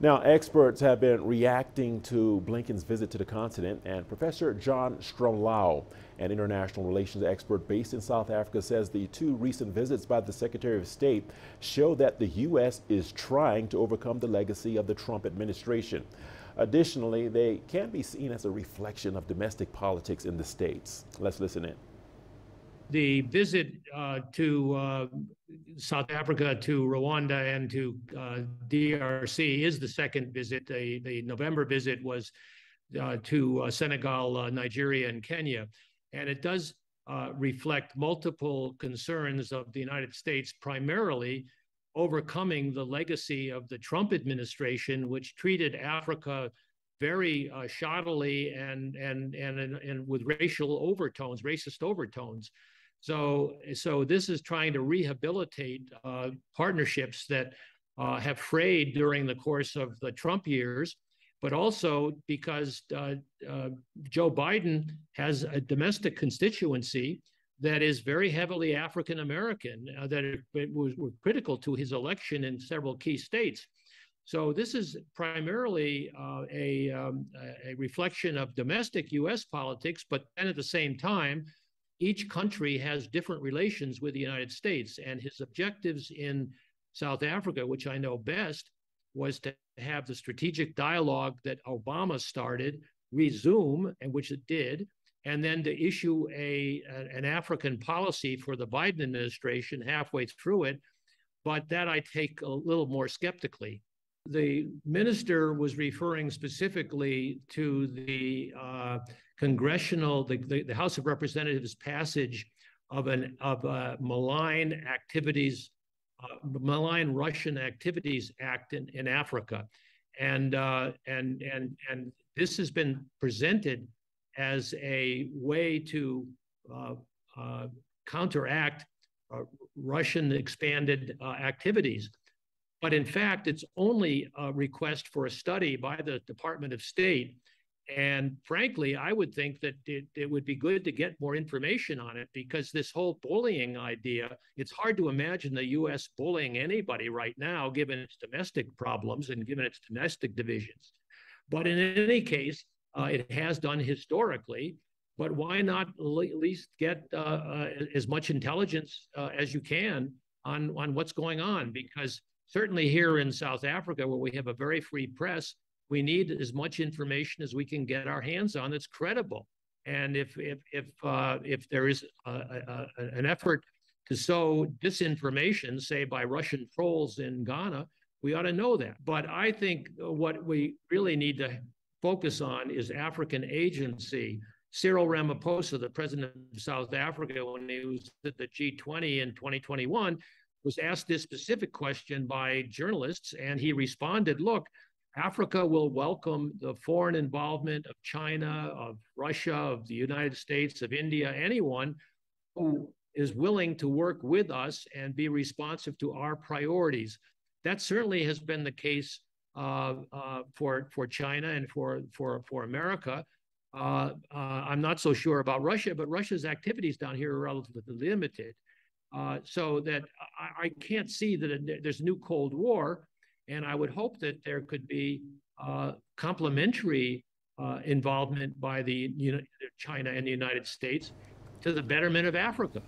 Now, experts have been reacting to Blinken's visit to the continent, and Professor John Stremlau, an international relations expert based in South Africa, says the two recent visits by the Secretary of State show that the U.S. is trying to overcome the legacy of the Trump administration. Additionally, they can be seen as a reflection of domestic politics in the states. Let's listen in. The visit to South Africa, to Rwanda, and to DRC is the second visit. The November visit was to Senegal, Nigeria, and Kenya. And it does reflect multiple concerns of the United States, primarily overcoming the legacy of the Trump administration, which treated Africa very shoddily and with racist overtones. So this is trying to rehabilitate partnerships that have frayed during the course of the Trump years, but also because Joe Biden has a domestic constituency that is very heavily African American, that were critical to his election in several key states. So this is primarily a reflection of domestic U.S. politics, but then at the same time, each country has different relations with the United States, and his objectives in South Africa, which I know best, was to have the strategic dialogue that Obama started resume, and which it did, and then to issue an African policy for the Biden administration halfway through it, but that I take a little more skeptically. The minister was referring specifically to the the House of Representatives passage of malign Russian activities act in Africa, and this has been presented as a way to counteract Russian expanded activities. But in fact, it's only a request for a study by the Department of State. And frankly, I would think that it would be good to get more information on it, because this whole bullying idea, it's hard to imagine the U.S. bullying anybody right now, given its domestic problems and given its domestic divisions. But in any case, it has done historically. But why not at least get as much intelligence as you can on what's going on? Because certainly here in South Africa, where we have a very free press, we need as much information as we can get our hands on that's credible. And if there is an effort to sow disinformation, say by Russian trolls in Ghana, we ought to know that. But I think what we really need to focus on is African agency. Cyril Ramaphosa, the president of South Africa, when he was at the G20 in 2021, was asked this specific question by journalists, and he responded, look, Africa will welcome the foreign involvement of China, of Russia, of the United States, of India, anyone who is willing to work with us and be responsive to our priorities. That certainly has been the case for China and for America. I'm not so sure about Russia, but Russia's activities down here are relatively limited. So that I can't see that there's a new Cold War, and I would hope that there could be complementary involvement by China and the United States to the betterment of Africa.